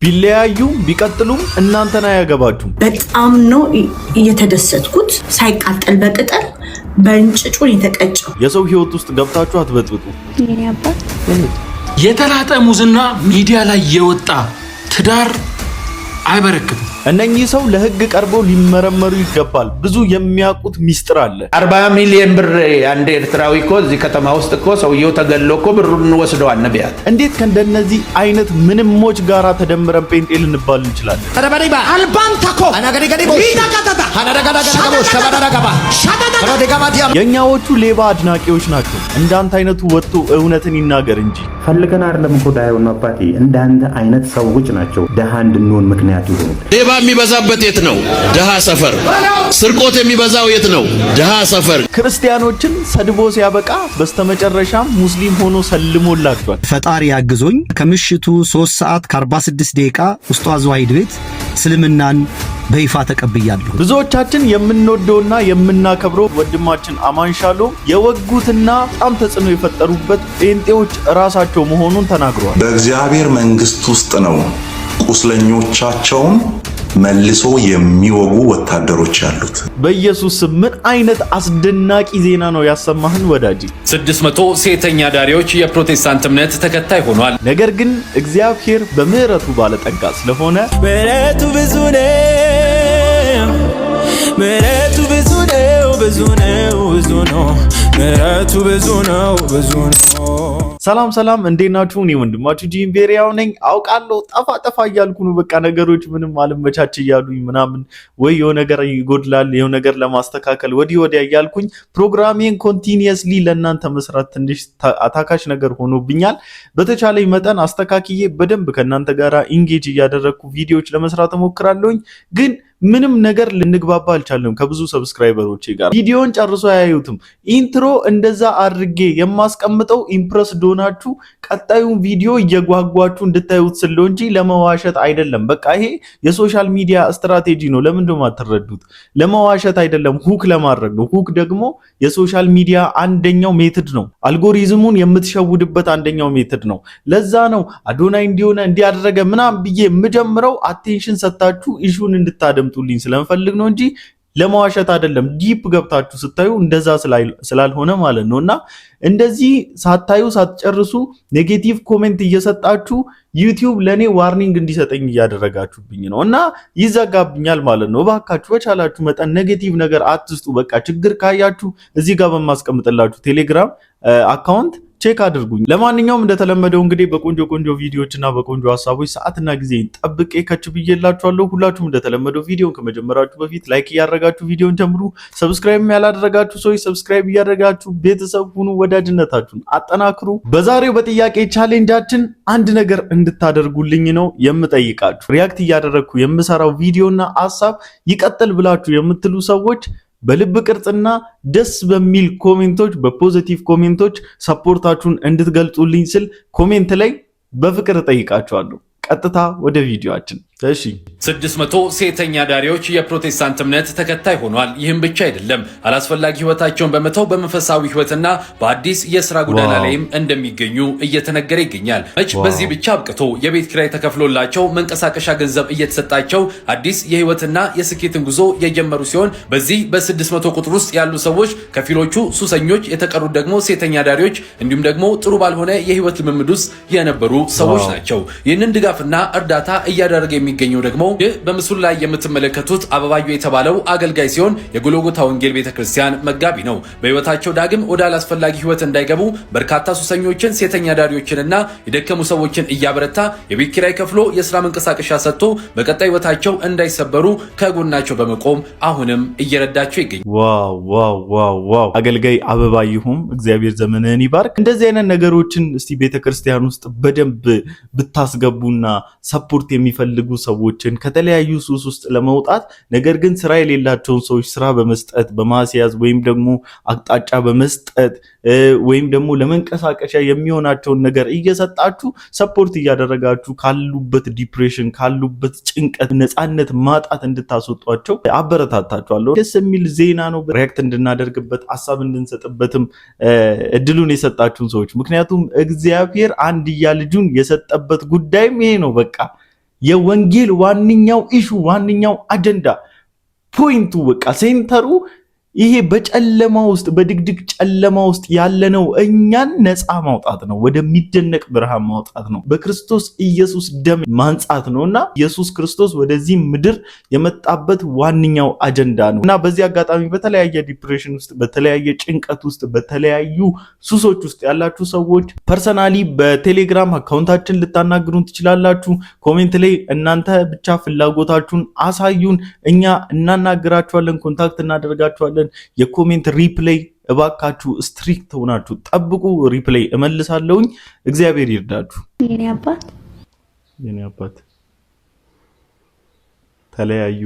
ቢለያዩ ቢቀጥሉም እናንተና ያገባችሁ በጣም ነው እየተደሰትኩት። ሳይቃጠል በቅጠል በእንጭጩ የተቀጨው የሰው ህይወት ውስጥ ገብታችሁ አትበጥብጡ። የኔ አባት የተላጠ ሙዝና ሚዲያ ላይ የወጣ ትዳር አይበረክትም። እነኚህ ሰው ለህግ ቀርበው ሊመረመሩ ይገባል። ብዙ የሚያውቁት ሚስጥር አለ። 40 ሚሊዮን ብር አንድ ኤርትራዊ እኮ እዚህ ከተማ ውስጥ እኮ ሰውየው ተገሎ እኮ ብሩን ወስደዋል ነቢያት። እንዴት ከእንደነዚህ አይነት ምንሞች ጋራ ተደምረን ጴንጤ ልንባል እንችላለን? የእኛዎቹ ሌባ አድናቂዎች ናቸው። እንዳንተ አይነቱ ወጥቶ እውነትን ይናገር እንጂ ፈልገን አይደለም እኮ ዳይው ነው አባቴ። እንዳንተ አይነት ሰዎች ናቸው ደሃ እንድንሆን ምክንያት ይሆኑ። ሌባ የሚበዛበት የት ነው? ደሃ ሰፈር። ስርቆት የሚበዛው የት ነው? ደሃ ሰፈር። ክርስቲያኖችን ሰድቦ ሲያበቃ በስተመጨረሻም ሙስሊም ሆኖ ሰልሞላቸዋል። ፈጣሪ ያግዞኝ ከምሽቱ 3:46 ውስጧ ዘዋሂድ ቤት እስልምናን በይፋ ተቀብያለሁ። ብዙዎቻችን የምንወደውና የምናከብረው ወንድማችን አማን ሻሎም የወጉትና በጣም ተጽዕኖ የፈጠሩበት ጴንጤዎች ራሳቸው መሆኑን ተናግረዋል። በእግዚአብሔር መንግስት ውስጥ ነው ቁስለኞቻቸውን መልሶ የሚወጉ ወታደሮች ያሉት። በኢየሱስ ምን አይነት አስደናቂ ዜና ነው ያሰማህን ወዳጅ። 600 ሴተኛ ዳሪዎች የፕሮቴስታንት እምነት ተከታይ ሆኗል። ነገር ግን እግዚአብሔር በምህረቱ ባለጠጋ ስለሆነ ምህረቱ ብዙ ነው፣ ምህረቱ ብዙ ነው፣ ብዙ ነው፣ ብዙ ነው፣ ምህረቱ ብዙ ነው፣ ብዙ ነው። ሰላም ሰላም፣ እንዴት ናችሁ? እኔ ወንድማችሁ ጂም ቤሪያው ነኝ። አውቃለሁ ጠፋ እያልኩ ነው። በቃ ነገሮች ምንም አልመቻች እያሉኝ ምናምን ወይ የሆነ ነገር ይጎድላል የሆነ ነገር ለማስተካከል ወዲያ እያልኩኝ ፕሮግራሜን ኮንቲኒየስሊ ለእናንተ መስራት ትንሽ አታካሽ ነገር ሆኖብኛል። በተቻለኝ መጠን አስተካክዬ በደንብ ከእናንተ ጋራ ኢንጌጅ እያደረግኩ ቪዲዮዎች ለመስራት እሞክራለሁኝ። ግን ምንም ነገር ልንግባባ አልቻለም ከብዙ ሰብስክራይበሮቼ ጋር። ቪዲዮን ጨርሶ አያዩትም። ኢንትሮ እንደዛ አድርጌ የማስቀምጠው ኢምፕረስ ዶናችሁ ቀጣዩን ቪዲዮ እየጓጓችሁ እንድታዩት ስለው እንጂ ለመዋሸት አይደለም። በቃ ይሄ የሶሻል ሚዲያ ስትራቴጂ ነው። ለምንድነው የማትረዱት? ለመዋሸት አይደለም፣ ሁክ ለማድረግ ነው። ሁክ ደግሞ የሶሻል ሚዲያ አንደኛው ሜትድ ነው። አልጎሪዝሙን የምትሸውድበት አንደኛው ሜትድ ነው። ለዛ ነው አዶናይ እንዲሆነ እንዲያደረገ ምናምን ብዬ የምጀምረው አቴንሽን ሰጣችሁ ኢሹን እንድታደምጡልኝ ስለምፈልግ ነው እንጂ ለማዋሸት አይደለም። ዲፕ ገብታችሁ ስታዩ እንደዛ ስላልሆነ ማለት ነውና እንደዚህ ሳታዩ ሳትጨርሱ ኔጌቲቭ ኮሜንት እየሰጣችሁ ዩቲዩብ ለኔ ዋርኒንግ እንዲሰጠኝ እያደረጋችሁብኝ ነው እና ይዘጋብኛል ማለት ነው። እባካችሁ በቻላችሁ መጠን ኔጌቲቭ ነገር አትስጡ። በቃ ችግር ካያችሁ እዚህ ጋር በማስቀምጥላችሁ ቴሌግራም አካውንት ቼክ አድርጉኝ። ለማንኛውም እንደተለመደው እንግዲህ በቆንጆ ቪዲዮዎችና በቆንጆ ሐሳቦች ሰዓትና ጊዜ ጠብቄ ከች ብዬላችኋለሁ። ሁላችሁም እንደተለመደው ቪዲዮን ከመጀመራችሁ በፊት ላይክ እያደረጋችሁ ቪዲዮን ጀምሩ። ሰብስክራይብ ያላደረጋችሁ ሰዎች ሰብስክራይብ እያደረጋችሁ ቤተሰብ ሁኑ፣ ወዳጅነታችሁን አጠናክሩ። በዛሬው በጥያቄ ቻሌንጃችን አንድ ነገር እንድታደርጉልኝ ነው የምጠይቃችሁ። ሪያክት እያደረግኩ የምሰራው ቪዲዮና ሐሳብ ይቀጥል ብላችሁ የምትሉ ሰዎች በልብ ቅርጽና ደስ በሚል ኮሜንቶች በፖዚቲቭ ኮሜንቶች ሰፖርታችሁን እንድትገልጹልኝ ስል ኮሜንት ላይ በፍቅር ጠይቃችኋለሁ። ቀጥታ ወደ ቪዲዮአችን። እሺ 600 ሴተኛ ዳሪዎች የፕሮቴስታንት እምነት ተከታይ ሆኗል። ይህም ብቻ አይደለም፣ አላስፈላጊ ህይወታቸውን በመተው በመንፈሳዊ ህይወትና በአዲስ የሥራ ጎዳና ላይም እንደሚገኙ እየተነገረ ይገኛል። በዚህ ብቻ አብቅቶ የቤት ኪራይ ተከፍሎላቸው መንቀሳቀሻ ገንዘብ እየተሰጣቸው አዲስ የህይወትና የስኬትን ጉዞ የጀመሩ ሲሆን በዚህ በ600 ቁጥር ውስጥ ያሉ ሰዎች ከፊሎቹ ሱሰኞች፣ የተቀሩት ደግሞ ሴተኛ ዳሪዎች እንዲሁም ደግሞ ጥሩ ባልሆነ የህይወት ልምምድ ውስጥ የነበሩ ሰዎች ናቸው። ይህንን ድጋፍና እርዳታ እያደረገ የሚገኘው ደግሞ ይህ በምስሉ ላይ የምትመለከቱት አበባዩ የተባለው አገልጋይ ሲሆን የጎልጎታ ወንጌል ቤተክርስቲያን መጋቢ ነው። በህይወታቸው ዳግም ወደ አላስፈላጊ ህይወት እንዳይገቡ በርካታ ሱሰኞችን፣ ሴተኛ ዳሪዎችንና የደከሙ ሰዎችን እያበረታ የቤት ኪራይ ከፍሎ የሥራ መንቀሳቀሻ ሰጥቶ በቀጣይ ህይወታቸው እንዳይሰበሩ ከጎናቸው በመቆም አሁንም እየረዳቸው ይገኛል። ዋው አገልጋይ አበባዩም እግዚአብሔር ዘመንህን ይባርክ። እንደዚህ አይነት ነገሮችን እስቲ ቤተክርስቲያን ውስጥ በደንብ ብታስገቡና ሰፖርት የሚፈልጉ ሰዎችን ከተለያዩ ሱስ ውስጥ ለመውጣት ነገር ግን ስራ የሌላቸውን ሰዎች ስራ በመስጠት በማስያዝ ወይም ደግሞ አቅጣጫ በመስጠት ወይም ደግሞ ለመንቀሳቀሻ የሚሆናቸውን ነገር እየሰጣችሁ ሰፖርት እያደረጋችሁ ካሉበት ዲፕሬሽን ካሉበት ጭንቀት ነፃነት ማጣት እንድታስወጧቸው አበረታታችኋለሁ። ደስ የሚል ዜና ነው። ሪያክት እንድናደርግበት ሐሳብ እንድንሰጥበትም እድሉን የሰጣችሁን ሰዎች ምክንያቱም እግዚአብሔር አንድያ ልጁን የሰጠበት ጉዳይም ይሄ ነው። በቃ የወንጌል ዋንኛው ኢሹ ዋንኛው አጀንዳ ፖይንቱ በቃ ሴንተሩ ይሄ በጨለማ ውስጥ በድግድግ ጨለማ ውስጥ ያለነው እኛን ነፃ ማውጣት ነው፣ ወደሚደነቅ ብርሃን ማውጣት ነው፣ በክርስቶስ ኢየሱስ ደም ማንጻት ነውና ኢየሱስ ክርስቶስ ወደዚህ ምድር የመጣበት ዋንኛው አጀንዳ ነው እና በዚህ አጋጣሚ በተለያየ ዲፕሬሽን ውስጥ በተለያየ ጭንቀት ውስጥ በተለያዩ ሱሶች ውስጥ ያላችሁ ሰዎች ፐርሰናሊ በቴሌግራም አካውንታችን ልታናግሩን ትችላላችሁ። ኮሜንት ላይ እናንተ ብቻ ፍላጎታችሁን አሳዩን፣ እኛ እናናግራችኋለን፣ ኮንታክት እናደርጋችኋለን። የኮሜንት ሪፕሌይ እባካችሁ ስትሪክት ሆናችሁ ጠብቁ። ሪፕሌይ እመልሳለሁኝ። እግዚአብሔር ይርዳችሁ። የኔ አባት ተለያዩ።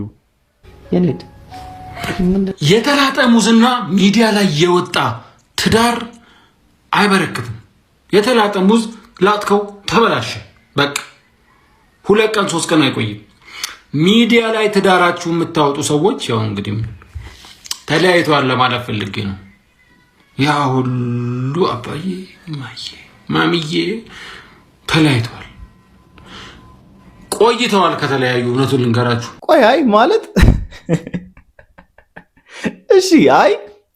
የተላጠ ሙዝና ሚዲያ ላይ የወጣ ትዳር አይበረክትም። የተላጠ ሙዝ ላጥከው ተበላሸ፣ በቃ 2 ቀን 3 ቀን አይቆይም። ሚዲያ ላይ ትዳራችሁ የምታወጡ ሰዎች ያው እንግዲህ ተለያይተዋል ለማለት ፈልጌ ነው። ያ ሁሉ አባዬ ማሚዬ ተለያይተዋል፣ ቆይተዋል ከተለያዩ። እውነቱን ልንገራችሁ። ቆይ አይ ማለት እሺ፣ አይ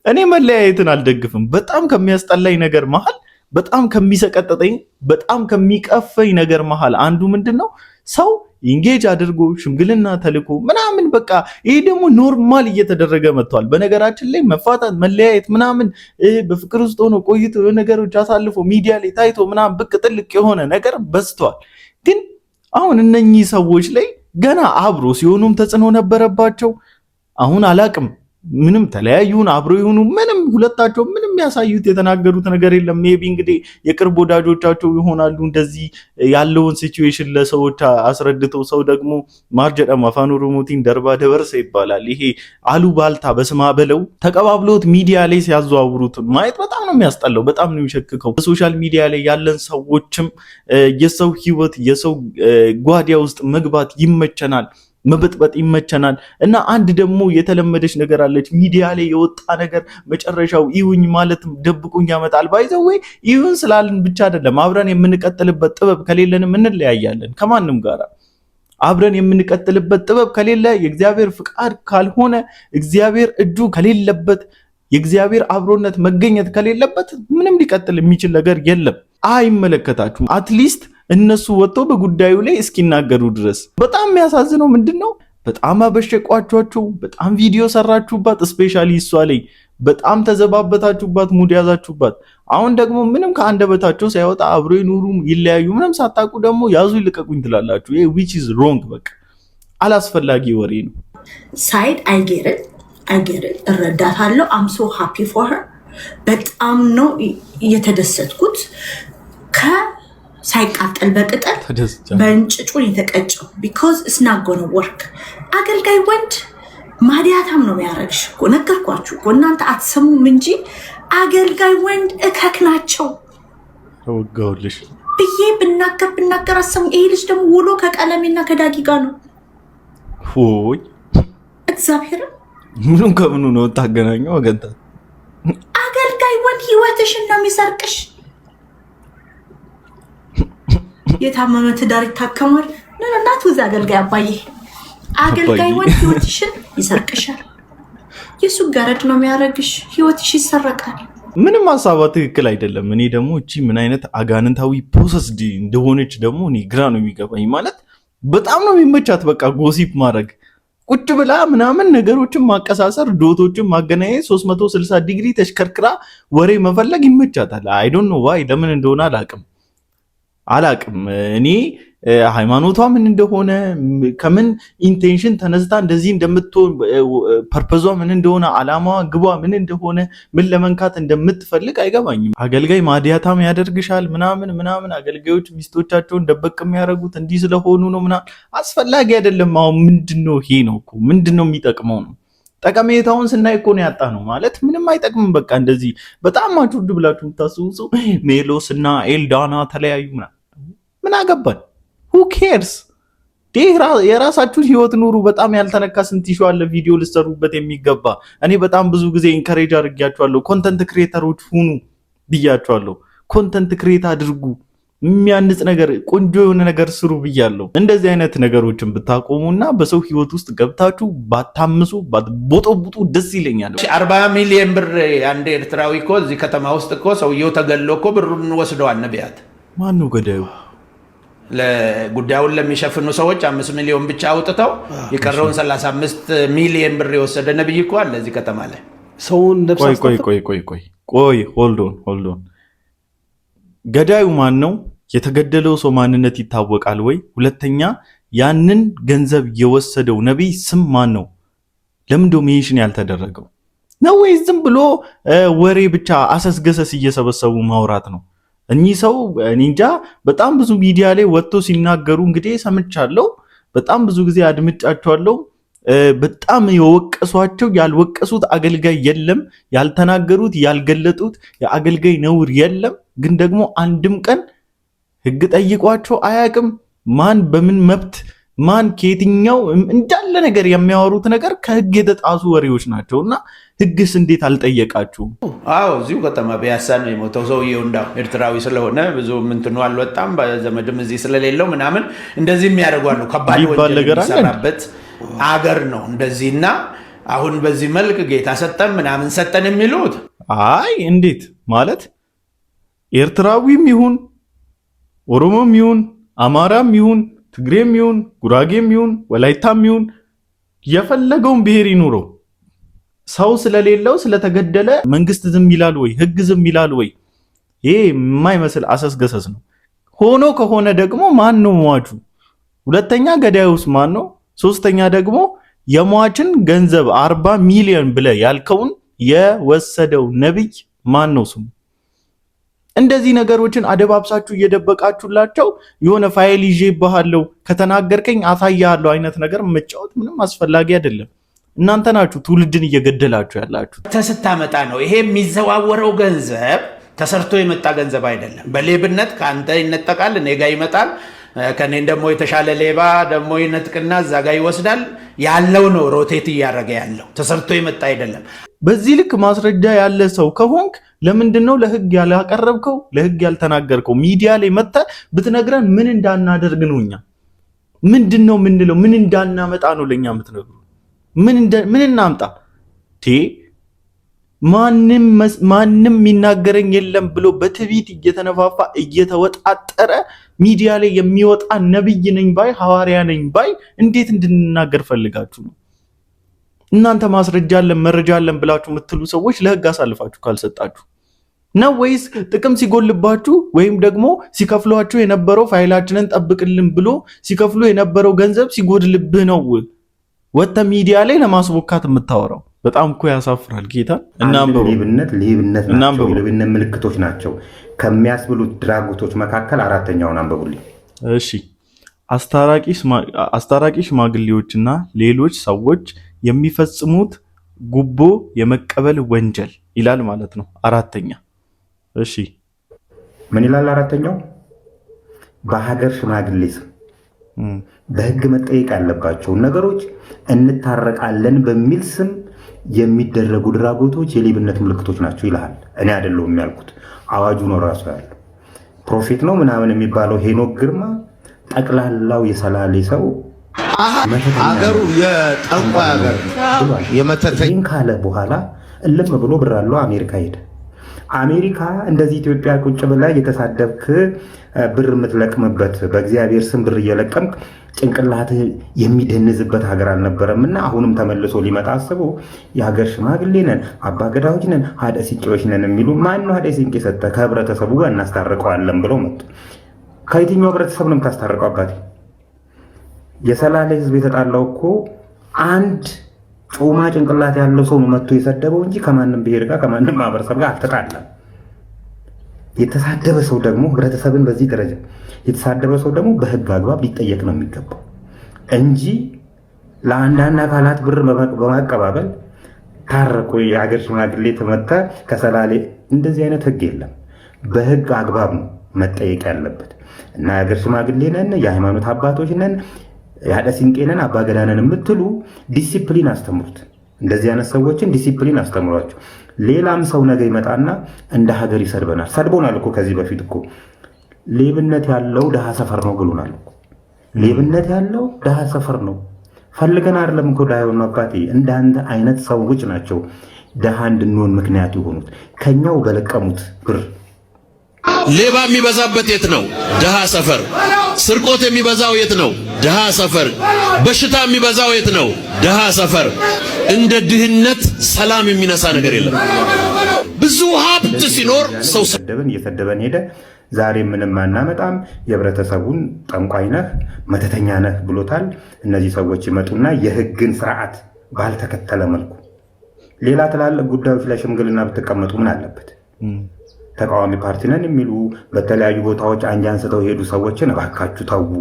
እኔ መለያየትን አልደግፍም። በጣም ከሚያስጠላኝ ነገር መሃል፣ በጣም ከሚሰቀጥጠኝ፣ በጣም ከሚቀፈኝ ነገር መሃል አንዱ ምንድነው ሰው ኢንጌጅ አድርጎ ሽምግልና ተልኮ ምናምን በቃ ይሄ ደግሞ ኖርማል እየተደረገ መጥቷል። በነገራችን ላይ መፋታት መለያየት ምናምን በፍቅር ውስጥ ሆኖ ቆይቶ ነገሮች አሳልፎ ሚዲያ ላይ ታይቶ ምናምን ብቅ ጥልቅ የሆነ ነገር በዝቷል። ግን አሁን እነኚህ ሰዎች ላይ ገና አብሮ ሲሆኑም ተጽዕኖ ነበረባቸው። አሁን አላቅም ምንም ተለያዩን አብሮ ይሁኑ ምንም ሁለታቸው ምንም ያሳዩት የተናገሩት ነገር የለም። ሜቢ እንግዲህ የቅርብ ወዳጆቻቸው ይሆናሉ እንደዚህ ያለውን ሲቹዌሽን ለሰዎች አስረድተው። ሰው ደግሞ ማርጀዳ ማፋኑ ሩሙቲን ደርባ ደበርሰ ይባላል። ይሄ አሉባልታ በስማ በለው ተቀባብሎት ሚዲያ ላይ ሲያዘዋውሩት ማየት በጣም ነው የሚያስጠላው፣ በጣም ነው የሚሸክከው። በሶሻል ሚዲያ ላይ ያለን ሰዎችም የሰው ህይወት የሰው ጓዳ ውስጥ መግባት ይመቸናል፣ መበጥበጥ ይመቸናል። እና አንድ ደግሞ የተለመደች ነገር አለች። ሚዲያ ላይ የወጣ ነገር መጨረሻው ይሁኝ ማለት ደብቁኝ ያመጣል። ባይዘው ወይ ይሁን ስላልን ብቻ አይደለም፣ አብረን የምንቀጥልበት ጥበብ ከሌለንም እንለያያለን ከማንም ጋር። አብረን የምንቀጥልበት ጥበብ ከሌለ፣ የእግዚአብሔር ፍቃድ ካልሆነ፣ እግዚአብሔር እጁ ከሌለበት፣ የእግዚአብሔር አብሮነት መገኘት ከሌለበት ምንም ሊቀጥል የሚችል ነገር የለም። አይመለከታችሁም። አትሊስት እነሱ ወጥቶ በጉዳዩ ላይ እስኪናገሩ ድረስ። በጣም የሚያሳዝነው ምንድነው በጣም አበሸቋቸው፣ በጣም ቪዲዮ ሰራችሁባት፣ ስፔሻሊ እሷ ላይ በጣም ተዘባበታችሁባት፣ ሙድ ያዛችሁባት። አሁን ደግሞ ምንም ከአንደበታቸው ሳይወጣ አብሮ ይኑሩ ይለያዩ ምንም ሳታውቁ ደግሞ ያዙ ይልቀቁኝ ትላላችሁ። ይሄ which is wrong። በቃ አላስፈላጊ ወሬ ነው። ሳይድ አይጌርን እረዳታለሁ። I'm so happy for her። በጣም ነው የተደሰትኩት። ሳይቃጠል በቅጠል በእንጭጩን የተቀጨው because it's not gonna work። አገልጋይ ወንድ ማዲያታም ነው የሚያረግሽ እኮ ነገርኳችሁ እኮ እናንተ አትሰሙም እንጂ አገልጋይ ወንድ እከክ ናቸው። ተወጋውልሽ ብዬ ብናገር አሰሙ። ይሄ ልጅ ደግሞ ውሎ ከቀለሜና ከዳጊ ጋር ነው። ሆይ እግዚአብሔር ምኑን ከምኑ ነው ታገናኘው? ወገንታ አገልጋይ ወንድ ህይወትሽን ነው የሚሰርቅሽ። የታመመ ትዳር ይታከማል። እናት ወዛ አገልጋይ አባዬ አገልጋይ ወንድ ህይወትሽን ይሰርቅሻል። የሱ ጋረድ ነው የሚያረግሽ። ህይወትሽ ይሰረቃል። ምንም ሐሳቧ ትክክል አይደለም። እኔ ደግሞ እቺ ምን አይነት አጋንንታዊ ፕሮሰስ እንደሆነች ደግሞ እኔ ግራ ነው የሚገባኝ። ማለት በጣም ነው የሚመቻት በቃ ጎሲፕ ማድረግ፣ ቁጭ ብላ ምናምን ነገሮችን ማቀሳሰር፣ ዶቶችን ማገናኘት፣ 360 ዲግሪ ተሽከርክራ ወሬ መፈለግ ይመቻታል። አይ ዶንት ኖ ዋይ፣ ለምን እንደሆነ አላቅም። እኔ ሃይማኖቷ ምን እንደሆነ ከምን ኢንቴንሽን ተነስታ እንደዚህ እንደምትሆን ፐርፐዟ ምን እንደሆነ አላማዋ ግቧ ምን እንደሆነ ምን ለመንካት እንደምትፈልግ አይገባኝም። አገልጋይ ማዲያታም ያደርግሻል ምናምን አገልጋዮች ሚስቶቻቸውን ደበቅ የሚያደርጉት እንዲህ ስለሆኑ ነው ምናምን አስፈላጊ አይደለም። አሁን ምንድነው ይሄ ነው እኮ ምንድነው የሚጠቅመው ነው? ጠቀሜታውን ስናይ እኮ ነው ያጣ ነው ማለት ምንም አይጠቅምም። በቃ እንደዚህ በጣም አጭውድ ብላችሁ ታስቡሱ ሜሎስ እና ኤልዳና ተለያዩ ምን አገባን? who cares? የራሳችሁን ህይወት ኑሩ። በጣም ያልተነካ ስንት ይሻለ ቪዲዮ ልሰሩበት የሚገባ። እኔ በጣም ብዙ ጊዜ ኢንከሬጅ አድርጊያችኋለሁ። ኮንተንት ክሬተሮች ሁኑ ብያችኋለሁ። ኮንተንት ክሬት አድርጉ። የሚያንጽ ነገር ቆንጆ የሆነ ነገር ስሩ ብያለሁ። እንደዚህ አይነት ነገሮችን ብታቆሙና በሰው ህይወት ውስጥ ገብታችሁ ባታምሱ ባትቦጠቡጡ ደስ ይለኛል። 40 ሚሊዮን ብር አንድ ኤርትራዊ እኮ እዚህ ከተማ ውስጥ እኮ ሰውየው ተገሎ እኮ ብሩን ወስደዋል ነቢያት። ማን ነው ገዳዩ? ለጉዳዩን ለሚሸፍኑ ሰዎች 5 ሚሊዮን ብቻ አውጥተው የቀረውን 35 ሚሊዮን ብር የወሰደ ነብይ እኮ አለ እዚህ ከተማ ላይ። ሰውን ነፍስ ቆይ ሆልድ ኦን ገዳዩ ማን ነው? የተገደለው ሰው ማንነት ይታወቃል ወይ? ሁለተኛ ያንን ገንዘብ የወሰደው ነብይ ስም ማን ነው? ለምን ዶሚኔሽን ያልተደረገው ነው? ወይ ዝም ብሎ ወሬ ብቻ አሰስገሰስ እየሰበሰቡ ማውራት ነው? እኚህ ሰው እንጃ በጣም ብዙ ሚዲያ ላይ ወጥቶ ሲናገሩ እንግዲህ ሰምቻለሁ። በጣም ብዙ ጊዜ አድምጫቸዋለሁ። በጣም የወቀሷቸው ያልወቀሱት አገልጋይ የለም፣ ያልተናገሩት ያልገለጡት የአገልጋይ ነውር የለም። ግን ደግሞ አንድም ቀን ህግ ጠይቋቸው አያውቅም። ማን በምን መብት ማን ከየትኛው እንዳለ ነገር የሚያወሩት ነገር ከህግ የተጣሱ ወሬዎች ናቸውና ህግስ እንዴት አልጠየቃችሁም? አዎ እዚሁ ከተማ ቢያሳ ነው የሞተው ሰውዬው። እንዳው ኤርትራዊ ስለሆነ ብዙ ምንትኑ አልወጣም፣ በዘመድም እዚህ ስለሌለው ምናምን እንደዚህ የሚያደርጓሉ። ከባድ ወንጀል የሚሰራበት አገር ነው እንደዚህና አሁን በዚህ መልክ ጌታ ሰጠን ምናምን ሰጠን የሚሉት አይ እንዴት ማለት ኤርትራዊም ይሁን ኦሮሞም ይሁን አማራም ይሁን ትግሬም ይሁን ጉራጌም ይሁን ወላይታም ይሁን የፈለገውን ብሔር ይኑረው ሰው ስለሌለው ስለተገደለ መንግስት ዝም ይላል ወይ? ህግ ዝም ይላል ወይ? ይሄ የማይመስል አሰስገሰስ ነው። ሆኖ ከሆነ ደግሞ ማን ነው ሟቹ? ሁለተኛ ገዳዩስ ማን ነው? ሶስተኛ ደግሞ የሟችን ገንዘብ 40 ሚሊዮን ብለ ያልከውን የወሰደው ነብይ ማን ነው ስሙ? እንደዚህ ነገሮችን አደባብሳችሁ እየደበቃችሁላቸው የሆነ ፋይል ይዤ ይባሃለው ከተናገርከኝ አሳያለሁ አይነት ነገር መጫወት ምንም አስፈላጊ አይደለም። እናንተ ናችሁ ትውልድን እየገደላችሁ ያላችሁ። ተስታመጣ ነው ይሄ የሚዘዋወረው ገንዘብ ተሰርቶ የመጣ ገንዘብ አይደለም። በሌብነት ከአንተ ይነጠቃል፣ እኔ ጋ ይመጣል፣ ከኔን ደግሞ የተሻለ ሌባ ደግሞ ይነጥቅና እዛ ጋ ይወስዳል። ያለው ነው ሮቴት እያደረገ ያለው ተሰርቶ የመጣ አይደለም። በዚህ ልክ ማስረጃ ያለ ሰው ከሆንክ ለምንድነው ለህግ ያላቀረብከው? ለህግ ያልተናገርከው? ሚዲያ ላይ መጥተህ ብትነግረን ምን እንዳናደርግ ነው? እኛ ምንድነው ምንለው? ምን እንዳናመጣ ነው ለኛ የምትነግሩ? ምን እናምጣ? ማንም የሚናገረኝ የለም ብሎ በትዕቢት እየተነፋፋ እየተወጣጠረ ሚዲያ ላይ የሚወጣ ነብይ ነኝ ባይ ሐዋርያ ነኝ ባይ እንዴት እንድንናገር ፈልጋችሁ ነው? እናንተ ማስረጃ አለን መረጃ አለን ብላችሁ የምትሉ ሰዎች ለህግ አሳልፋችሁ ካልሰጣችሁ ነው ወይስ ጥቅም ሲጎልባችሁ ወይም ደግሞ ሲከፍሏችሁ የነበረው ፋይላችንን ጠብቅልን ብሎ ሲከፍሉ የነበረው ገንዘብ ሲጎድልብህ ነው ወጥተ ሚዲያ ላይ ለማስቦካት የምታወራው? በጣም እኮ ያሳፍራል። ጌታ ሌብነት ናቸው፣ የሌብነት ምልክቶች ናቸው ከሚያስብሉት ድራጎቶች መካከል አራተኛውን አንብቡልኝ። እሺ አስታራቂ ሽማግሌዎችና ሌሎች ሰዎች የሚፈጽሙት ጉቦ የመቀበል ወንጀል ይላል ማለት ነው። አራተኛ እሺ ምን ይላል? አራተኛው በሀገር ሽማግሌ ስም በህግ መጠየቅ ያለባቸው ነገሮች እንታረቃለን በሚል ስም የሚደረጉ ድራጎቶች የሌብነት ምልክቶች ናቸው ይላል። እኔ አይደለሁም ያልኩት፣ አዋጁ ነው ራሱ ያለው። ፕሮፌት ነው ምናምን የሚባለው ሄኖክ ግርማ ጠቅላላው የሰላሌ ሰው አገሩ የጠንቋይ አገር የመተተኝ ካለ በኋላ እልም ብሎ ብር አለው አሜሪካ ሄደ። አሜሪካ እንደዚህ ኢትዮጵያ ቁጭ ብላ የተሳደብክ ብር የምትለቅምበት በእግዚአብሔር ስም ብር እየለቀምክ ጭንቅላት የሚደንዝበት ሀገር አልነበረምና አሁንም ተመልሶ ሊመጣ አስቦ የሀገር ሽማግሌ ነን አባገዳዎች ነን ሀደ ሲንቄዎች ነን የሚሉ ማነው ሀደ ሲንቄ ሰጠ? ከህብረተሰቡ ጋር እናስታርቀዋለን ብለው መጡ። ከየትኛው ህብረተሰብ ነው የምታስታርቀው? አባቴ የሰላሌ ህዝብ የተጣላው እኮ አንድ ጮማ ጭንቅላት ያለው ሰው ነው መጥቶ የሰደበው እንጂ ከማንም ብሔር ጋር ከማንም ማህበረሰብ ጋር አልተጣላም። የተሳደበ ሰው ደግሞ ህብረተሰብን በዚህ ደረጃ የተሳደበ ሰው ደግሞ በህግ አግባብ ሊጠየቅ ነው የሚገባው እንጂ ለአንዳንድ አካላት ብር በማቀባበል ታረቁ የሀገር ሽማግሌ ተመታ ከሰላሌ እንደዚህ አይነት ህግ የለም። በህግ አግባብ ነው መጠየቅ ያለበት እና የሀገር ሽማግሌ ነን የሃይማኖት አባቶች ነን ያደ ሲንቄነን አባገዳነን የምትሉ ዲሲፕሊን አስተምሩት። እንደዚህ አይነት ሰዎችን ዲሲፕሊን አስተምሯቸው። ሌላም ሰው ነገ ይመጣና እንደ ሀገር ይሰድበናል። ሰድቦናል እኮ ከዚህ በፊት እኮ ሌብነት ያለው ድሃ ሰፈር ነው ብሎናል። ሌብነት ያለው ድሃ ሰፈር ነው። ፈልገን አይደለም እኮ ድሃ የሆነው አባቴ። እንዳንተ አይነት ሰዎች ናቸው ድሃ እንድንሆን ምክንያት የሆኑት ከኛው በለቀሙት ብር። ሌባ የሚበዛበት የት ነው? ድሃ ሰፈር። ስርቆት የሚበዛው የት ነው? ድሃ ሰፈር። በሽታ የሚበዛው የት ነው? ድሃ ሰፈር። እንደ ድህነት ሰላም የሚነሳ ነገር የለም። ብዙ ሀብት ሲኖር ሰው እየሰደበን ሄደ። ዛሬ ምንም አናመጣም፣ የህብረተሰቡን ጠንቋይ ነህ መተተኛ ነህ ብሎታል። እነዚህ ሰዎች ይመጡና የህግን ስርዓት ባልተከተለ መልኩ ሌላ ትላልቅ ጉዳዮች ላይ ሽምግልና ብትቀመጡ ምን አለበት? ተቃዋሚ ፓርቲ ነን የሚሉ በተለያዩ ቦታዎች አንጃ አንስተው የሄዱ ሰዎችን እባካችሁ ተዉ፣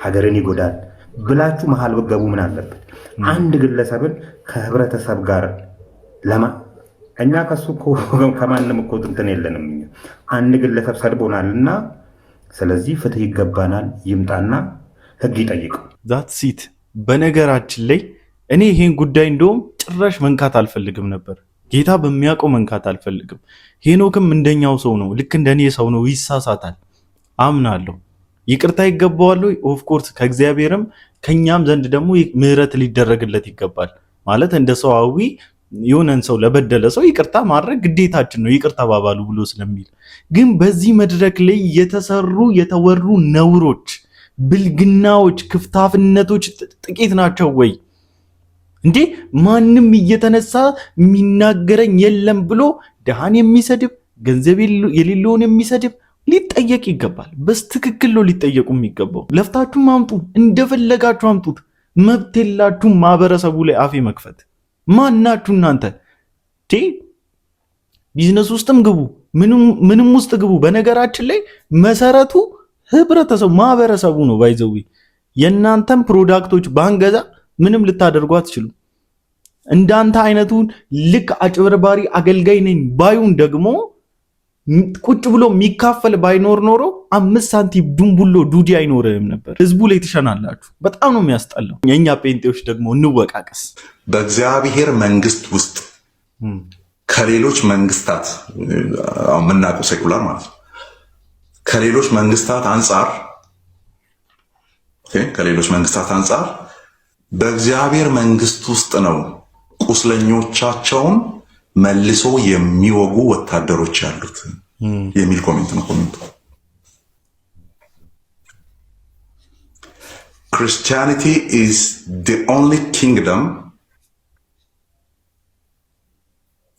ሀገርን ይጎዳል ብላችሁ መሀል ብትገቡ ምን አለበት? አንድ ግለሰብን ከህብረተሰብ ጋር እኛ ከሱ ከማንም እኮ እንትን የለንም። አንድ ግለሰብ ሰድቦናልና ስለዚህ ፍትህ ይገባናል፣ ይምጣና ህግ ይጠይቀው። ዛት ሲት በነገራችን ላይ እኔ ይሄን ጉዳይ እንደውም ጭራሽ መንካት አልፈልግም ነበር። ጌታ በሚያውቀው መንካት አልፈልግም። ሄኖክም እንደኛው ሰው ነው፣ ልክ እንደኔ ሰው ነው፣ ይሳሳታል፣ አምናለሁ። ይቅርታ ይገባዋል። ኦፍ ኮርስ ከእግዚአብሔርም ከኛም ዘንድ ደግሞ ምህረት ሊደረግለት ይገባል። ማለት እንደ ሰዋዊ የሆነን ሰው ለበደለ ሰው ይቅርታ ማድረግ ግዴታችን ነው፣ ይቅርታ ባባሉ ብሎ ስለሚል። ግን በዚህ መድረክ ላይ የተወሩ ነውሮች፣ ብልግናዎች፣ ክፍታፍነቶች ጥቂት ናቸው ወይ እንዴ? ማንም እየተነሳ የሚናገረኝ የለም ብሎ ድሃን የሚሰድብ ገንዘብ የሌለውን የሚሰድብ ሊጠየቅ ይገባል። በስትክክል ነው ሊጠየቁ የሚገባው። ለፍታችሁም አምጡ፣ እንደፈለጋችሁ አምጡት። መብት የላችሁም ማህበረሰቡ ላይ አፌ መክፈት። ማናችሁ እናንተ? ቢዝነስ ውስጥም ግቡ፣ ምንም ውስጥ ግቡ። በነገራችን ላይ መሰረቱ ህብረተሰቡ ማህበረሰቡ ነው። ባይዘዊ የእናንተም ፕሮዳክቶች ባንገዛ ምንም ልታደርጉ አትችሉ። እንዳንተ አይነቱን ልክ አጭበርባሪ አገልጋይ ነኝ ባዩን ደግሞ ቁጭ ብሎ የሚካፈል ባይኖር ኖሮ 5 ሳንቲም ዱምቡሎ ዱዲ አይኖርም ነበር። ህዝቡ ላይ ትሸናላችሁ። በጣም ነው የሚያስጠላው። የኛ ጴንጤዎች ደግሞ እንወቃቀስ። በእግዚአብሔር መንግስት ውስጥ ከሌሎች መንግስታት የምናውቀው ሴኩላር ማለት ነው ከሌሎች መንግስታት አንጻር በእግዚአብሔር መንግስት ውስጥ ነው ቁስለኞቻቸውን መልሶ የሚወጉ ወታደሮች ያሉት የሚል ኮሜንት ነው። ኮሜንቱ Christianity is the only kingdom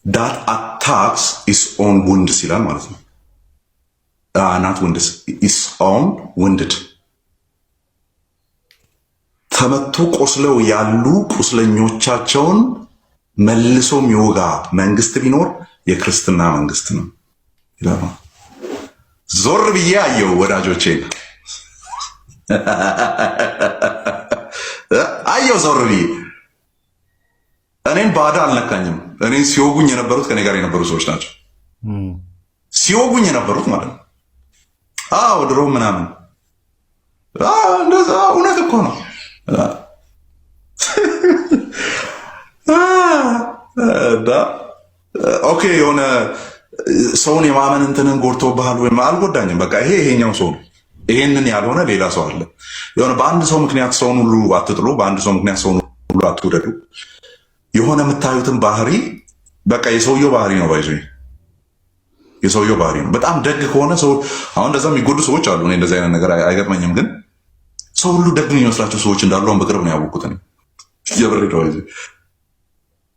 that attacks its own wounds ይላል ማለት ነው። not wounds, its own wounded ተመቱ ቆስለው ያሉ ቁስለኞቻቸውን መልሶ የሚወጋ መንግስት ቢኖር የክርስትና መንግስት ነው ይላል። ዞር ብዬ አየው ወዳጆቼ፣ አየው ዞር ብዬ። እኔን ባዳ አልነካኝም። እኔን ሲወጉኝ የነበሩት ከኔ ጋር የነበሩ ሰዎች ናቸው። ሲወጉኝ የነበሩት ማለት ነው። አዎ ድሮ ምናምን እንደዛ እውነት እኮ ነው። ኦኬ የሆነ ሰውን የማመን እንትንን ጎድቶብሃል ወይም አልጎዳኝም። በቃ ይሄኛው ሰው ነው። ይሄንን ያልሆነ ሌላ ሰው አለ። የሆነ በአንድ ሰው ምክንያት ሰውን ሁሉ አትጥሉ፣ በአንድ ሰው ምክንያት ሰውን ሁሉ አትውደዱ። የሆነ የምታዩትን ባህሪ በቃ የሰውየው ባህሪ ነው። ባይዞ የሰውየው ባህሪ ነው። በጣም ደግ ከሆነ ሰው አሁን እንደዛ የሚጎዱ ሰዎች አሉ። እኔ እንደዛ አይነት ነገር አይገጥመኝም። ግን ሰው ሁሉ ደግ የሚመስላቸው ሰዎች እንዳሉ በቅርብ ነው ያወቅሁት።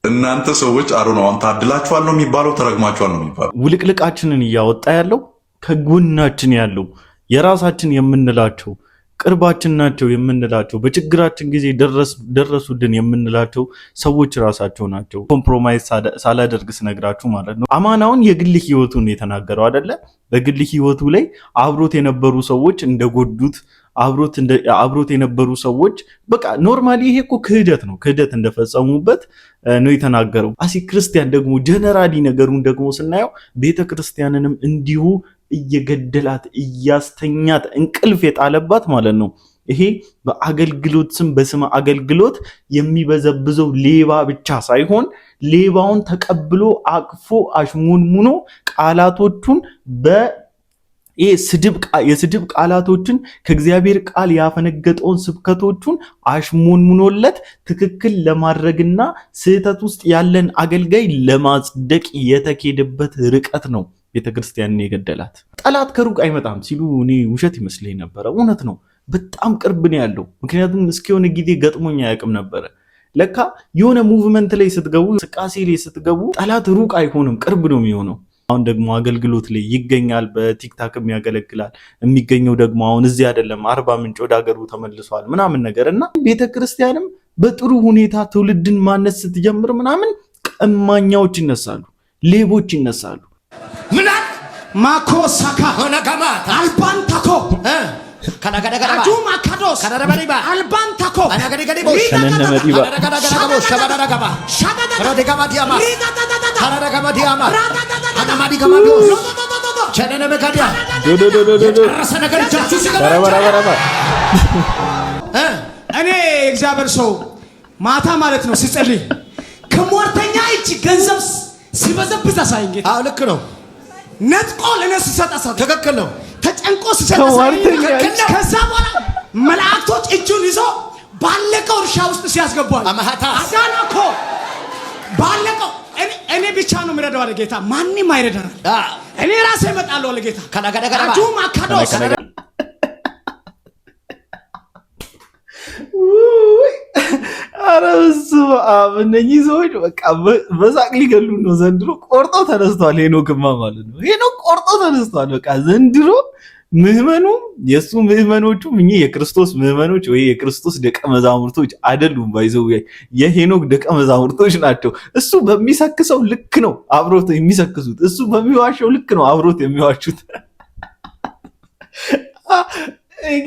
እናንተ ሰዎች ነው አሁን ታድላችኋል ነው የሚባለው፣ ተረግማችኋል ነው የሚባለው። ውልቅልቃችንን እያወጣ ያለው ከጎናችን ያለው የራሳችን የምንላቸው ቅርባችን ናቸው የምንላቸው በችግራችን ጊዜ ደረሱልን የምንላቸው ሰዎች ራሳቸው ናቸው። ኮምፕሮማይዝ ሳላደርግ ስነግራችሁ ማለት ነው። አማናውን የግል ህይወቱን የተናገረው አይደለ? በግል ህይወቱ ላይ አብሮት የነበሩ ሰዎች እንደጎዱት አብሮት የነበሩ ሰዎች በቃ ኖርማሊ ይሄ እኮ ክህደት ነው፣ ክህደት እንደፈጸሙበት ነው የተናገረው። አሲ ክርስቲያን ደግሞ ጀነራሊ ነገሩን ደግሞ ስናየው ቤተክርስቲያንንም እንዲሁ እየገደላት እያስተኛት እንቅልፍ የጣለባት ማለት ነው። ይሄ በአገልግሎት ስም በስመ አገልግሎት የሚበዘብዘው ሌባ ብቻ ሳይሆን ሌባውን ተቀብሎ አቅፎ አሽሙንሙኖ ቃላቶቹን ይሄ የስድብ ቃላቶችን ከእግዚአብሔር ቃል ያፈነገጠውን ስብከቶቹን አሽሞንሙኖለት ትክክል ለማድረግና ስህተት ውስጥ ያለን አገልጋይ ለማጽደቅ የተኬደበት ርቀት ነው ቤተክርስቲያንን የገደላት። ጠላት ከሩቅ አይመጣም ሲሉ እኔ ውሸት ይመስለኝ ነበረ። እውነት ነው፣ በጣም ቅርብ ነው ያለው። ምክንያቱም እስኪሆነ ጊዜ ገጥሞኝ አያውቅም ነበረ። ለካ የሆነ ሙቭመንት ላይ ስትገቡ፣ እንቅስቃሴ ላይ ስትገቡ ጠላት ሩቅ አይሆንም፣ ቅርብ ነው የሚሆነው። አሁን ደግሞ አገልግሎት ላይ ይገኛል፣ በቲክታክም ያገለግላል። የሚገኘው ደግሞ አሁን እዚህ አይደለም፣ አርባ ምንጭ ወደ ሀገሩ ተመልሷል ምናምን ነገር እና ቤተክርስቲያንም በጥሩ ሁኔታ ትውልድን ማነስ ስትጀምር ምናምን ቀማኛዎች ይነሳሉ፣ ሌቦች ይነሳሉ። ምናል ማኮሳካ ሆነጋማት አልባንታኮ አጁ ማካዶስ አልባንታኮ እኔ እግዚአብሔር ሰው ማታ ማለት ነው ሲጸልይ ከሟርተኛ እጅ ገንዘብ ሲበዘብዝ አሳየኝ ጌታ። አዎ ልክ ነው። ነጥቆ ለነሱ ሲሰጣሳ ትክክል ነው። ተጨንቆ ሲሰጣሳ ከዛ በኋላ መላእክቶች እጁን ይዞ ባለቀው እርሻ ውስጥ ሲያስገባው አዳናኮ ባለቀው እኔ ብቻ ነው የሚረዳው አለ ጌታ። ማንም አይረዳናል። እኔ ራሴ እመጣለሁ አለ ጌታ። አጁ ማካዶስ አረሱ እነኚህ ሰዎች በቃ በሳቅ ሊገሉ ነው። ዘንድሮ ቆርጦ ተነስቷል። ሄኖክማ ማለት ነው። ሄኖክ ቆርጦ ተነስቷል። በቃ ዘንድሮ ምህመኑ የሱ ምህመኖቹ እኚ የክርስቶስ ምህመኖች ወይ የክርስቶስ ደቀ መዛሙርቶች አይደሉም። ባይዘው የሄኖክ ደቀ መዛሙርቶች ናቸው። እሱ በሚሰክሰው ልክ ነው አብሮት የሚሰክሱት። እሱ በሚዋሸው ልክ ነው አብሮት የሚዋሹት።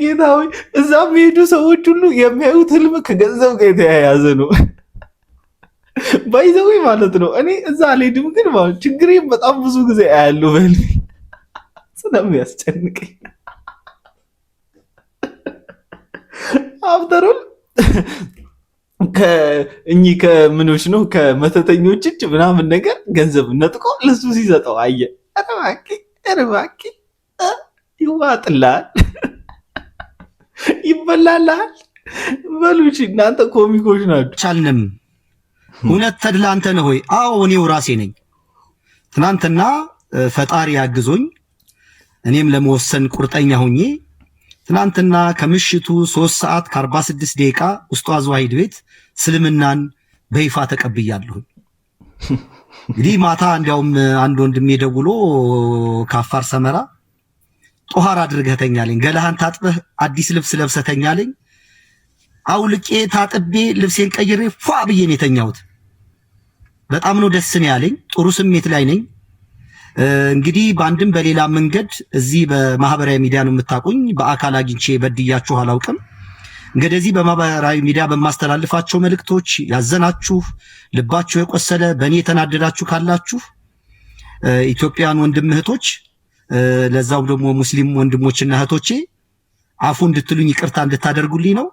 ጌታዊ እዛ የሚሄዱ ሰዎች ሁሉ የሚያዩት ህልም ከገንዘብ ጋር የተያያዘ ነው። ባይዘው ማለት ነው። እኔ እዛ አልሄድም፣ ግን ማለት ችግሬም በጣም ብዙ ጊዜ አያለሁ በህልሜ ስለሚያስጨንቀኝ። አፍተሩል ከእኚህ ከምኖች ነው ከመተተኞች እጅ ምናምን ነገር ገንዘብ ነጥቆ ለሱ ሲሰጠው አየ። ኧረ እባክህ ይዋጥልሃል፣ ይበላልሃል። በሉሽ እናንተ ኮሚኮች ናችሁ። ቻልንም እውነት ተድላ አንተ ነህ ሆይ? አዎ እኔው ራሴ ነኝ። ትናንትና ፈጣሪ ያግዞኝ እኔም ለመወሰን ቁርጠኛ ሆኜ ትናንትና ከምሽቱ 3 ሰዓት ከ46 ደቂቃ ውስጧ ዘዋሂድ ቤት እስልምናን በይፋ ተቀብያለሁ። እንግዲህ ማታ እንዲያውም አንድ ወንድሜ ደውሎ ከአፋር ሰመራ ጦሃር አድርገህ ተኛለኝ፣ ገላህን ታጥበህ አዲስ ልብስ ለብሰህ ተኛለኝ። አውልቄ ታጥቤ ልብሴን ቀይሬ ፏ ብዬ ነው የተኛሁት። በጣም ነው ደስ ነው ያለኝ። ጥሩ ስሜት ላይ ነኝ። እንግዲህ በአንድም በሌላ መንገድ እዚህ በማህበራዊ ሚዲያ ነው የምታውቁኝ። በአካል አግኝቼ በድያችሁ አላውቅም። እንግዲህ በማህበራዊ ሚዲያ በማስተላልፋቸው መልእክቶች ያዘናችሁ፣ ልባችሁ የቆሰለ በእኔ የተናደዳችሁ ካላችሁ ኢትዮጵያን ወንድም እህቶች፣ ለዛው ደግሞ ሙስሊም ወንድሞችና እህቶቼ አፉ እንድትሉኝ ይቅርታ እንድታደርጉልኝ ነው።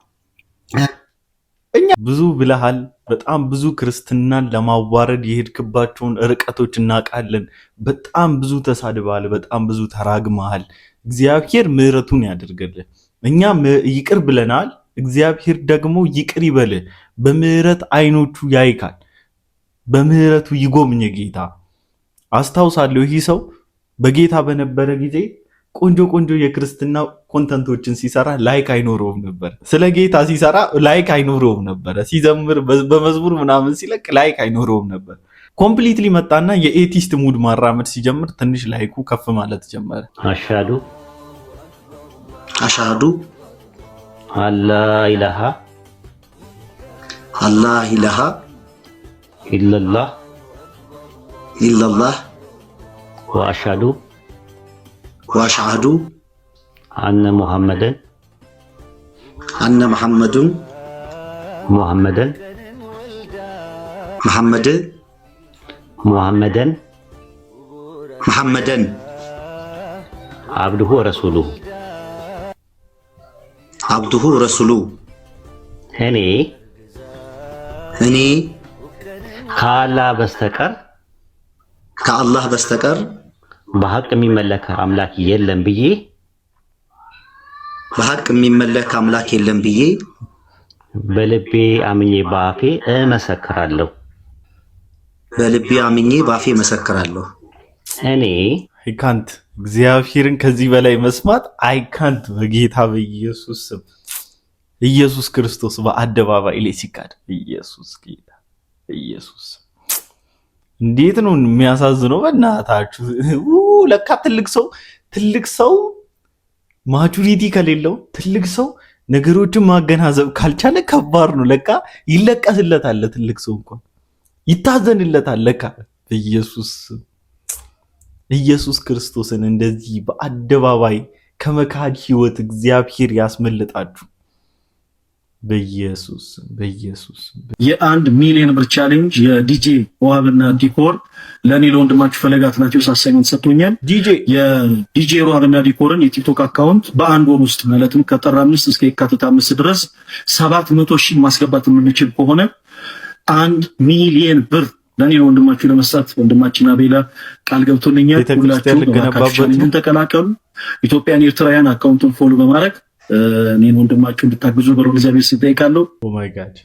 እኛ ብዙ ብለሃል። በጣም ብዙ ክርስትናን ለማዋረድ የሄድክባቸውን ርቀቶች እናውቃለን። በጣም ብዙ ተሳድበሃል፣ በጣም ብዙ ተራግመሃል። እግዚአብሔር ምሕረቱን ያደርግልህ። እኛ ይቅር ብለናል። እግዚአብሔር ደግሞ ይቅር ይበልህ። በምሕረት አይኖቹ ያይካል፣ በምሕረቱ ይጎብኝ ጌታ። አስታውሳለሁ ይህ ሰው በጌታ በነበረ ጊዜ ቆንጆ ቆንጆ የክርስትና ኮንተንቶችን ሲሰራ ላይክ አይኖረውም ነበር። ስለ ጌታ ሲሰራ ላይክ አይኖረውም ነበር። ሲዘምር በመዝሙር ምናምን ሲለቅ ላይክ አይኖረውም ነበር። ኮምፕሊትሊ መጣና የኤቲስት ሙድ ማራመድ ሲጀምር ትንሽ ላይኩ ከፍ ማለት ጀመረ። አሽሃዱ አላ ኢላሃ ኢላላህ ወአሽሃዱ አነ ሙሐመድን አብዱሁ ወረሱሉሁ እኔ ከአላህ በስተቀር በሐቅ የሚመለክ አምላክ የለም ብዬ በልቤ አምኜ በአፌ እመሰክራለሁ። እኔ አይካንት እግዚአብሔርን ከዚህ በላይ መስማት አይካንት። በጌታ በኢየሱስ ስም ኢየሱስ ክርስቶስ በአደባባይ ላይ ሲካድ ኢየሱስ ጌታ ኢየሱስ እንዴት ነው የሚያሳዝነው! በእናታችሁ ለካ ትልቅ ሰው ማቹሪቲ ከሌለው ትልቅ ሰው ነገሮችን ማገናዘብ ካልቻለ ከባድ ነው። ለካ ይለቀስለታል። ትልቅ ሰው እንኳን ይታዘንለታል። ለካ ኢየሱስ ክርስቶስን እንደዚህ በአደባባይ ከመካድ ህይወት እግዚአብሔር ያስመልጣችሁ። በኢየሱስ የ1 ሚሊዮን ብር ቻሌንጅ የዲጄ ዋሃብና ዲኮር ለኔ ለወንድማችሁ ፈለጋት ናቸው ሳሳይመንት ሰጥቶኛል። የዲጄ ዋሃብና ዲኮርን የቲክቶክ አካውንት በአንድ ወር ውስጥ ማለትም ከጥር 5 እስከ የካቲት 5 ድረስ 700,000 ማስገባት የምንችል ከሆነ 1 ሚሊዮን ብር ለኔ ለወንድማችሁ ለመስጠት ወንድማችን አቤላ ቃል ገብቶልኛል። ሁላችሁም ተቀላቀሉ። ኢትዮጵያን ኤርትራውያን አካውንቱን ፎሎ በማድረግ እኔን ወንድማችሁ እንድታግዙ በሮ እግዚአብሔር ሲጠይቃለሁ። ኦ ማይ ጋድ!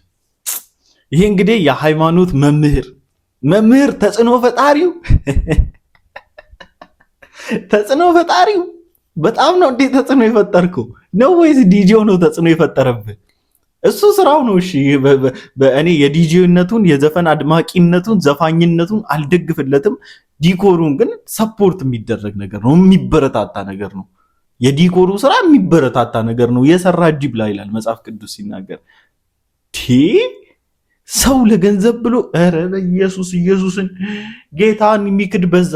ይሄ እንግዲህ የሃይማኖት መምህር ተጽዕኖ ፈጣሪው በጣም ነው እንዴ ተጽዕኖ የፈጠርከው ነው ወይስ ዲጄው ነው ተጽዕኖ የፈጠረብህ? እሱ ስራው ነው። እሺ እኔ የዲጄነቱን የዘፈን አድማቂነቱን ዘፋኝነቱን አልደግፍለትም። ዲኮሩን ግን ሰፖርት የሚደረግ ነገር ነው፣ የሚበረታታ ነገር ነው። የዲኮሩ ስራ የሚበረታታ ነገር ነው። የሰራ እጅ ብላ ይላል መጽሐፍ ቅዱስ ሲናገር። ሰው ለገንዘብ ብሎ ኧረ ኢየሱስን ጌታን የሚክድ በዛ።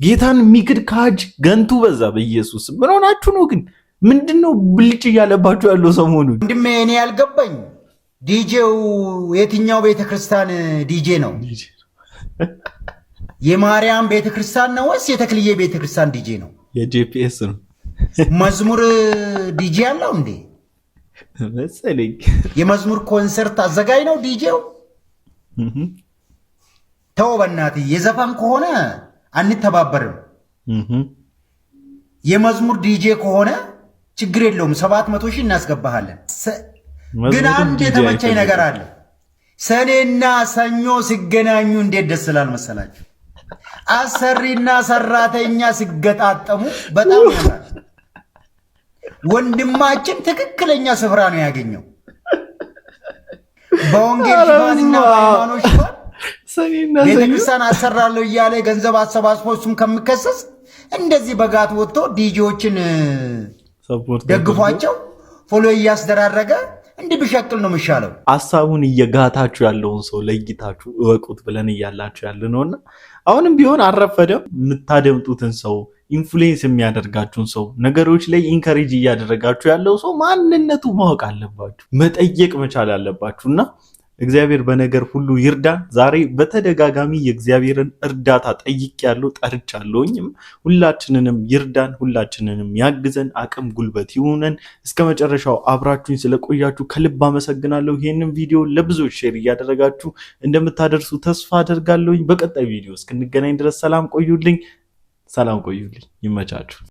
ጌታን የሚክድ ካጅ ገንቱ በዛ። በኢየሱስ ምን ሆናችሁ ነው ግን? ምንድነው ብልጭ እያለባችሁ ያለው ሰሞኑን? ወንድሜ እኔ ያልገባኝ ዲጄው የትኛው ቤተክርስቲያን ዲጄ ነው? የማርያም ቤተክርስቲያን ነው ወይስ የተክልዬ ቤተክርስቲያን ዲጄ ነው? የጂፒኤስ ነው። መዝሙር ዲጄ አለው እንዴ መሰለኝ። የመዝሙር ኮንሰርት አዘጋጅ ነው ዲጄው? ተው በእናትህ። የዘፋን ከሆነ አንተባበርም። የመዝሙር ዲጄ ከሆነ ችግር የለውም፣ 700,000 እናስገባሃለን። ግን አንድ የተመቸኝ ነገር አለ። ሰኔና ሰኞ ሲገናኙ እንዴት ደስ ይላል መሰላችሁ? አሰሪና ሰራተኛ ሲገጣጠሙ በጣም ያምራል። ወንድማችን ትክክለኛ ስፍራ ነው ያገኘው። በወንጌል ሽፋንና በሃይማኖት ሽፋን ቤተክርስቲያን አሰራለሁ እያለ ገንዘብ አሰባስቦ እሱም ከሚከሰስ እንደዚህ በጋት ወጥቶ ዲጂዎችን ደግፏቸው ፎሎ እያስደራረገ እንዲህ ቢሸቅል ነው የሚሻለው። ሐሳቡን እየጋታችሁ ያለውን ሰው ለይታችሁ እወቁት ብለን እያላችሁ ያለ ነውና አሁንም ቢሆን አረፈደም። የምታደምጡትን ሰው ኢንፍሉዌንስ የሚያደርጋችሁን ሰው ነገሮች ላይ ኢንከሬጅ እያደረጋችሁ ያለው ሰው ማንነቱ ማወቅ አለባችሁ፣ መጠየቅ መቻል አለባችሁና እግዚአብሔር በነገር ሁሉ ይርዳን። ዛሬ በተደጋጋሚ የእግዚአብሔርን እርዳታ ጠይቄያለሁ፣ ጠርቻለሁኝም። ሁላችንንም ይርዳን፣ ሁላችንንም ያግዘን፣ አቅም ጉልበት ይሁነን። እስከ መጨረሻው አብራችሁኝ ስለቆያችሁ ከልብ አመሰግናለሁ። ይህንን ቪዲዮ ለብዙዎች ሼር እያደረጋችሁ እንደምታደርሱ ተስፋ አደርጋለሁኝ። በቀጣይ ቪዲዮ እስክንገናኝ ድረስ ሰላም ቆዩልኝ። ይመቻችሁ።